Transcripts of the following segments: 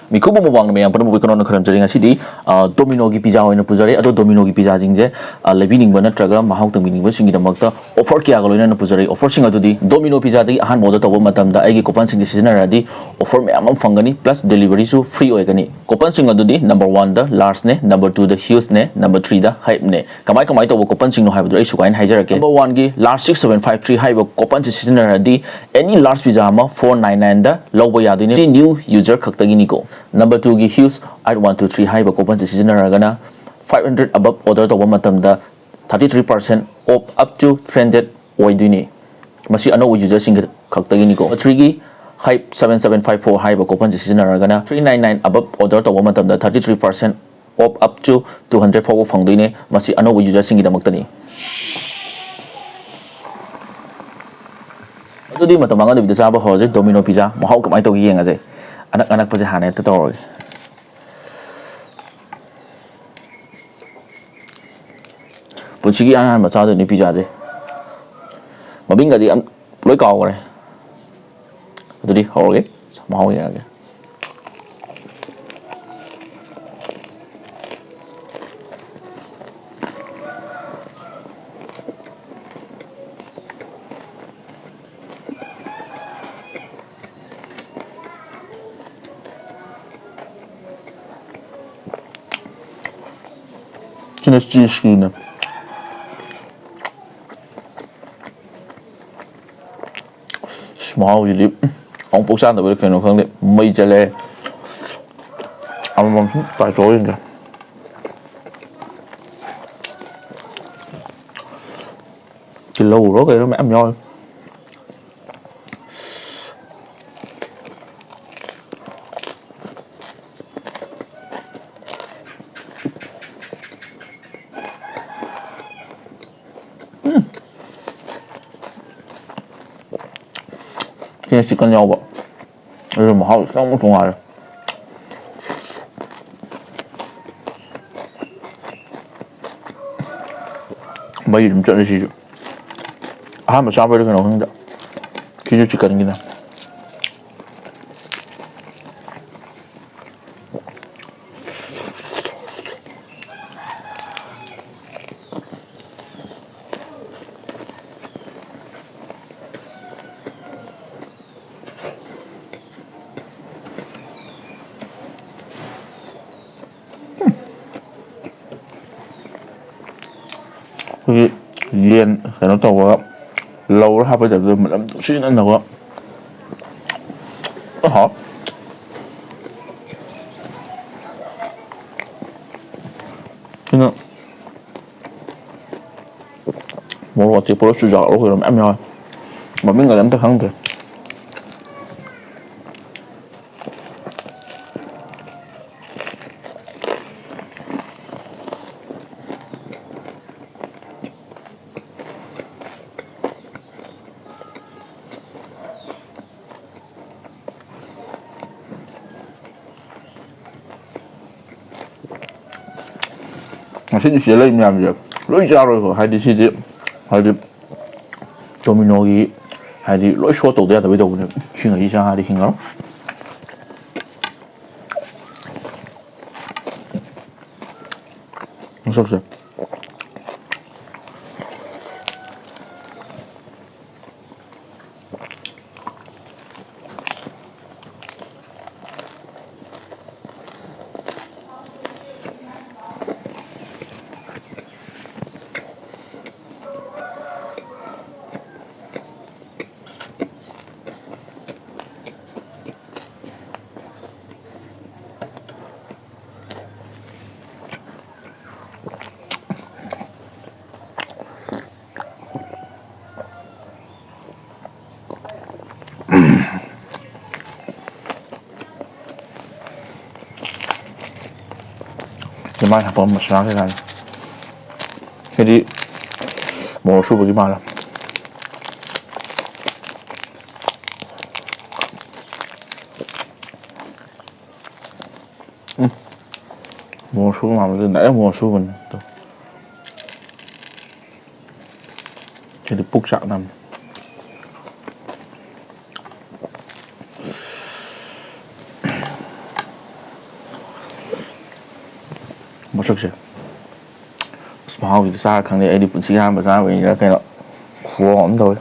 Mitkhuba Mukbang me yang pernah buat konon kerana jaringan sini Domino ki pizza hoina pujare atau Domino ki pizza jingje lebih ning bana traga mahau tang bining singi damakta offer kya galoina na pujare offer singa tu di Domino pizza di ahan moda tawo matam da agi coupon singi season radi offer me amam fangani plus delivery su free oigani coupon singa tu di number 1 da large ne number 2 da huge ne number 3 da hype ne kamai tawo coupon singo haibu ai sukain haijarake number 1 gi large 6753 haibu coupon season radi any large pizza ma 499 da lobo yadine si new user khaktagi ni ko number 2 gi huge 8123 haiba coupon season ragana 500 above order to matam da 33% off up to 300 oiduni masi ano user sing khaktagi ni ko 3 gi hype 7754 haiba coupon season ragana 399 above order to matam da 33% off up to 200 for fangduine masi ano user sing gidamakta ni adudi matam anga de saba hoje Domino pizza mahau kamai to gi yenga je anak-anak pasti hane itu tahu. Punciki anak macam tu ni pizza je. Mabing gadi am loi kau kore. Itu di hol ke, mau ya ke. Jenis cheese ni. Small jadi, orang pusat tak boleh kena kang ni, mai jale, amam tak join je. Kilo rồi cái đó mẹ em nhoi. Kaya chicken nhau ba. Rồi mà hao xong một ngoài. Bây giờ chuyện gì chứ? Mà sao bây giờ nó không được? Khi cho chicken gini. Cái yen cái nó tàu á lâu đó bây giờ mình làm xí nữa nữa nó hot cái nó một loại thịt bò sủi giò rồi làm em thôi mà mấy người làm tới không được Sini sih lagi nyam je, loi jauh rồi, hay đi sini, hay đi Domino ki, hay đi loi short đầu dia tapi đâu nữa, khi người đi sang hay đi hingar, masuk je. Gimana apa masalah kan? Jadi mau subuh gimana? Mau subuh mana? Nãy mau subuh tuh. Jadi puksak nam. ꯃꯁꯛꯁꯦ ꯃꯍꯥꯎꯁꯤꯗꯤ ꯆꯥꯔ ꯈꯪꯗꯦ ꯑꯩꯗꯤ ꯄꯨꯟꯁꯤ ꯑꯍꯥꯟꯕ ꯆꯥꯕꯅꯤꯅ ꯀꯩꯅꯣ ꯈꯨꯋꯥꯎ ꯑꯃ ꯇꯧꯋꯦ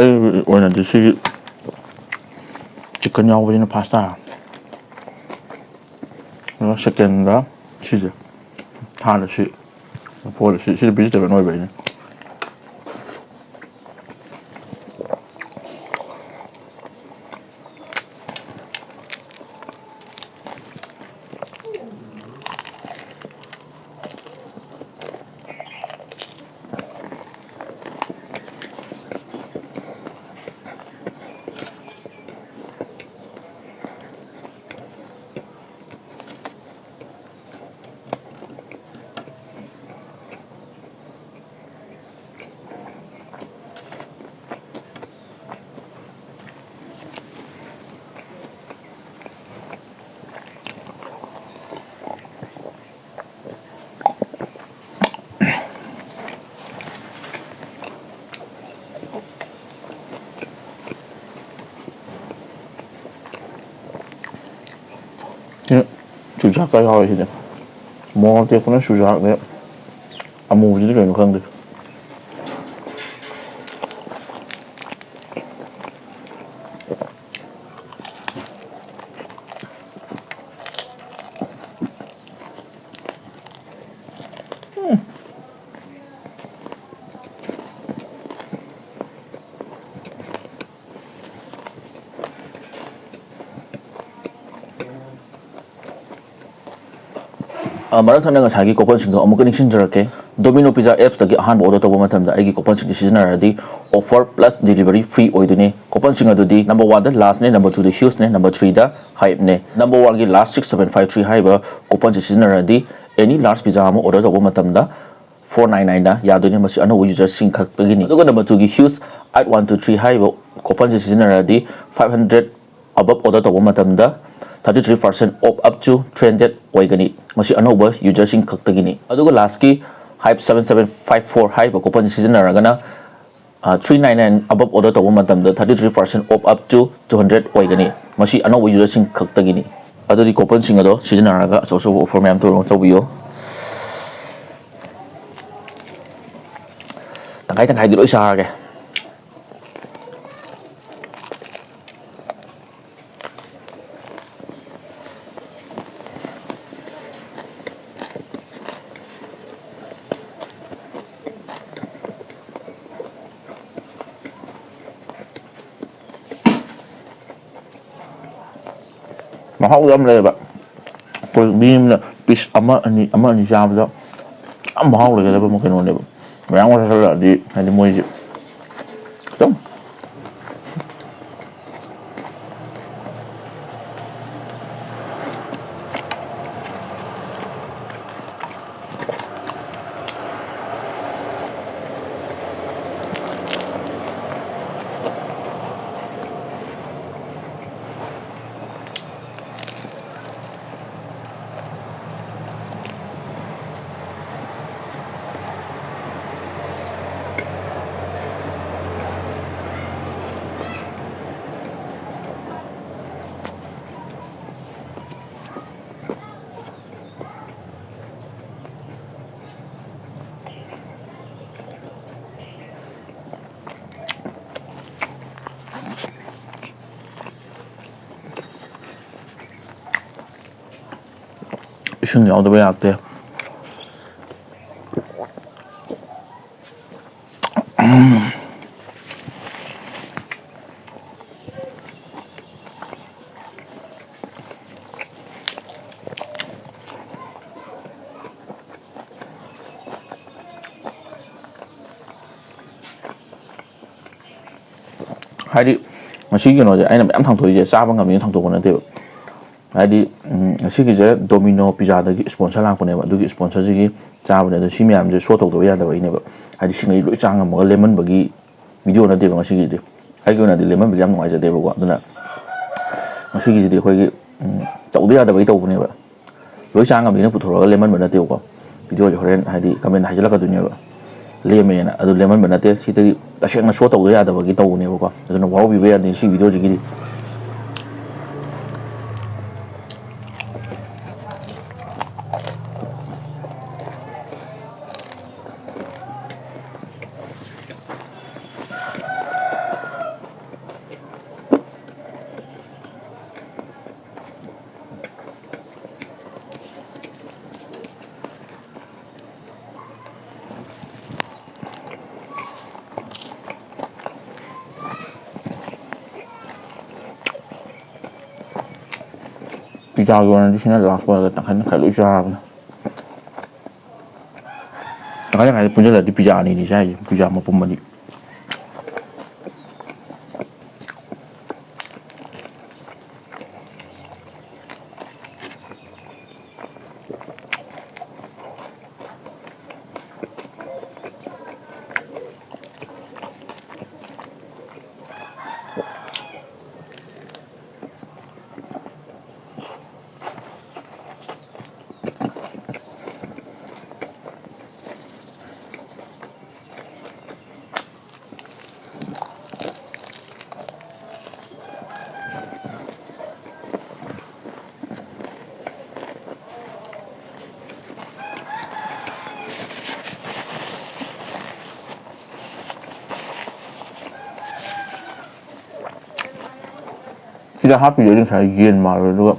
ꯑꯩ ꯑꯣꯏꯅꯗꯤ ꯁꯤꯒꯤ chicken yaubajina pasta. Second da size. Third si. Fourth si vegetable no bajina. Sujak kaya kaya sih deh. Mau tiap punya sujak deh. Amu jadi kayak nukan deh. Marak thana ngasagi coupon sing do amuk ning sinjarake Domino pizza apps tagi ahanba order tawba matamda aigi coupon sing sizinaradi offer plus delivery free oidune coupon sing adudi number 1 da last ne number 2 da huge ne number 3 da hype ne number 1 gi last 6753 haiba coupon sing sizinaradi any large pizza amu order tawba matamda 499 da yadune masi ano user sing khak tagini aduga number 2 gi huge 8123 haiba coupon sing sizinaradi 500 above order tawba matamda 33% off up to 300 oigani masi anoba user sing khaktagini aduga last ki hype 7754 hype coupon sizinaragana 399 above order tawba matamda 33% off up to 200 oigani masi anoba user sing khaktagini aduri coupon sing ado sizinaraga so offer mayam to tabiyo tangkai di loi sarage mahau dam leba ko bim na piece ama ani jam da am mahau leba mo keno leba yang wasa sala di moji tom ising yaudaba yakte 하디 masih gino je aina meyam thangthoi je chaba ngam ni thangthok na te ꯍꯥꯏꯗꯤ ꯑꯁꯤꯒꯤꯁꯦ domino ꯄꯤꯖꯥꯗꯒꯤ sponsor ꯂꯥꯛꯄꯅꯦꯕ ꯑꯗꯨꯒꯤ ꯁ꯭ꯄꯣꯟꯁꯔꯁꯤꯒꯤ ꯆꯥꯕꯅꯦ ꯑꯗꯣ ꯁꯤ ꯃꯌꯥꯝꯁꯦ ꯁꯣ ꯇꯧꯗꯕ ꯌꯥꯗꯕꯩꯅꯦꯕ ꯍꯥꯏꯗꯤ ꯁꯤꯉꯩ ꯂꯣꯏ ꯆꯥ ꯉꯝꯃꯒ ꯂꯦꯝꯍꯟꯕꯒꯤ ꯚꯤꯗꯤꯑꯣ ꯅꯠꯇꯦꯕ ꯉꯁꯤꯒꯤꯗꯤ ꯑꯩꯒꯤ ꯑꯣꯏꯅꯗꯤ ꯂꯦꯝꯍꯟꯕꯁꯦ ꯌꯥꯝ ꯅꯨꯡꯉꯥꯏꯖꯗꯦꯕꯀꯣ ꯑꯗꯨꯅ ꯉꯁꯤꯒꯤꯁꯤꯗꯤ ꯑꯩꯈꯣꯏꯒꯤ ꯇꯧꯗ ꯌꯥꯗꯕꯒꯤ ꯇꯧꯕꯅꯦꯕ ꯂꯣꯏ ꯆꯥ ꯉꯝꯃꯤꯅ ꯄꯨꯊꯣꯔꯛꯑꯒ ꯂꯦꯝꯍꯟꯕ ꯅꯠꯇꯦꯕꯀꯣ ꯚꯤꯗꯤꯑꯣꯁꯦ ꯍꯣꯔꯦꯟ ꯍꯥꯏꯗꯤ ꯀꯃꯦꯟ ꯍꯥꯏꯖꯤꯜꯂꯛꯀꯗꯣꯏꯅꯦꯕ ꯂꯦꯝꯃꯦꯅ ꯑꯗꯨ ꯂꯦꯝꯍꯟꯕ ꯅꯠꯇꯦ ꯁꯤꯗꯤ ꯇꯁꯦꯡꯅ ꯁꯣ ꯇꯧꯗ ꯌꯥꯗꯕꯒꯤ ꯇꯧꯕꯅꯦꯕꯀꯣ ꯑꯗꯨꯅ ꯋꯥꯍꯧꯕꯤꯕ ꯌꯥꯗꯦ ꯁꯤ ꯚꯤꯗꯤꯑꯣꯁꯤꯒꯤꯗꯤ ꯄꯤꯖꯥꯒꯤ ꯑꯣꯏꯅꯗꯤ ꯁꯤꯅ ꯂꯥꯛꯄꯗ ꯇꯪꯈꯥꯏ ꯇꯪꯈꯥꯏ ꯂꯣꯏ ꯆꯥꯔꯕꯅꯦ ꯇꯪꯈꯥꯏ ꯇꯪꯈꯥꯏ ꯄꯨꯟꯁꯤꯜꯂꯗꯤ ꯄꯤꯖꯥ ꯑꯅꯤꯅꯤ ꯆꯥꯏꯁꯦ ꯄꯤꯖꯥ ꯃꯄꯨꯝ ꯑꯅꯤ sida happy jadi saya yen malu juga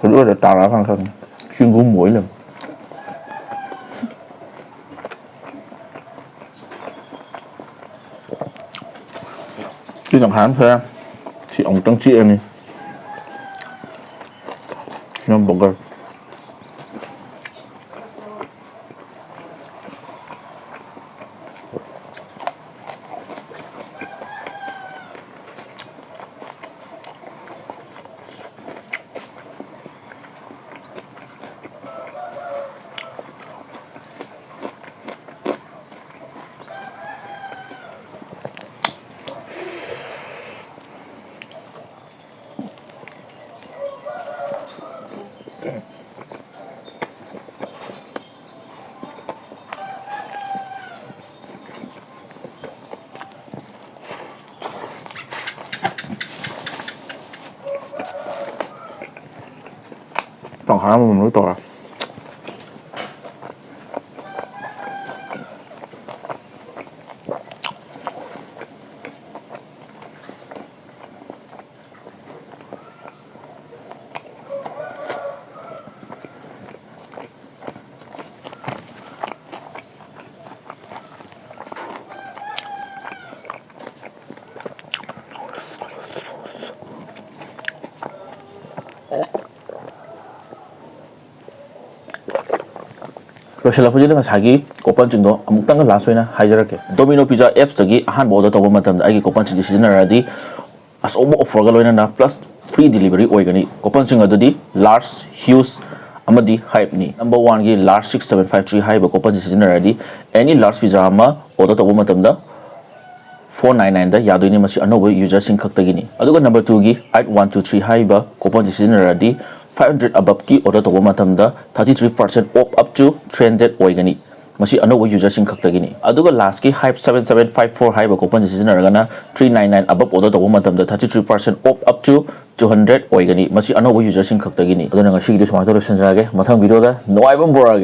kedua ada tarakan kan singgung boleh cái thằng Hán thôi thì ông trắng chị em đi nó burger thằng Hán mà mình nói to loisilakꯄꯁꯤꯗ ꯉꯁꯥꯏꯒꯤ ꯀꯣꯄꯟꯁꯤꯡꯗꯣ ꯑꯃꯨꯛꯇꯪꯒ ꯂꯥꯁ ꯑꯣꯏꯅ ꯍꯥꯏꯖꯔꯛꯀꯦ domino pizza ꯑꯦꯞꯁꯇꯒꯤ ꯑꯍꯥꯟꯕ order ꯇꯧꯕ ꯃꯇꯝꯗ ꯑꯩꯒꯤ ꯀꯣꯄꯟꯁꯤꯡꯁꯤ ꯁꯤꯖꯤꯟꯅꯔꯗꯤ ꯑꯆꯧꯕ ꯑꯣꯐꯔꯒ ꯂꯣꯏꯅꯅ ꯄ꯭ꯂꯁ ꯐ꯭ꯔꯤ ꯗꯤꯂꯤꯚꯔꯤ ꯑꯣꯏꯒꯅꯤ ꯀꯣꯄꯟꯁꯤꯡ ꯑꯗꯨꯗꯤ ꯂꯥꯔꯖ ꯍ꯭ꯌꯨꯖ ꯑꯃꯗꯤ ꯍꯥꯏꯞꯅꯤ ꯅꯝꯕꯔ 1ꯒꯤ ꯂꯥꯔꯖ 6753 ꯍꯥꯏꯔꯤꯕ ꯀꯣꯄꯟꯁꯤ ꯁꯤꯖꯤꯟꯅꯔꯗꯤ ꯑꯦꯅꯤ ꯂꯥꯔꯖ ꯄꯤꯖꯥ ꯑꯃ ꯑꯣꯔꯗꯔ ꯇꯧꯕ ꯃꯇꯝꯗ 499ꯗ ꯌꯥꯗꯣꯏꯅꯤ ꯃꯁꯤ ꯑꯅꯧꯕ ꯌꯨꯖꯔꯁꯤꯡ ꯈꯛꯇꯒꯤꯅꯤ ꯑꯗꯨꯒ ꯅꯝꯕꯔ 2ꯒꯤ 8123 ꯍꯥꯏꯔꯤꯕ ꯀꯣꯄꯟꯁꯤ ꯁꯤꯖꯤꯟꯅꯔꯗꯤ 500 above ꯀꯤ ꯑꯣꯔꯗꯔ ꯇꯧꯕ ꯃꯇꯝꯗ 33% off up to 300 ꯑꯣꯏꯒꯅꯤ ꯃꯁꯤ ꯑꯅꯧꯕ ꯌꯨꯖꯔꯁꯤꯡ ꯈꯛꯇꯒꯤꯅꯤ ꯑꯗꯨꯒ ꯂꯥꯁꯀꯤ ꯍꯥꯏꯞ 7754 ꯍꯥꯏꯕ ꯀꯣꯄꯟꯁꯤ ꯁꯤꯖꯤꯟꯅꯔꯒꯅ 399 above ꯑꯣꯔꯗꯔ ꯇꯧꯕ ꯃꯇꯝꯗ 33% off up to 200 ꯑꯣꯏꯒꯅꯤ ꯃꯁꯤ ꯑꯅꯧꯕ ꯌꯨꯖꯔꯁꯤꯡ ꯈꯛꯇꯒꯤꯅꯤ ꯑꯗꯨꯅ ꯉꯁꯤꯒꯤꯗꯤ ꯁꯨꯃꯥꯏꯅ ꯇꯧꯔ ꯂꯣꯏꯁꯤꯟꯖꯔꯒꯦ ꯃꯊꯪ ꯚꯤꯗꯤꯑꯣꯗ ꯅꯨꯡꯉꯥꯏꯕ ꯑꯃ ꯄꯨꯔꯛꯑꯒꯦ